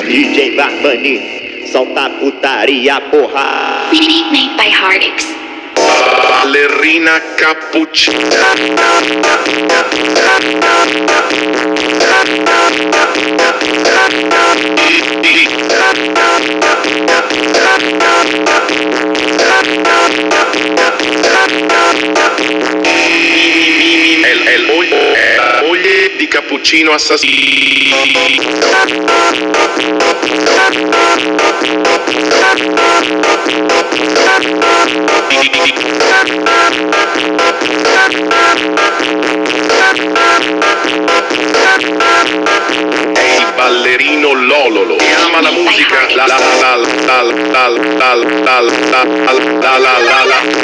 DJ Barbani, solta a putaria, porra. Made by Hardix. Ballerina cappuccina. È la moglie di Cappuccino Assassino. È il ballerino Lololo che ama la musica. La la la la la la la la la la la la la la.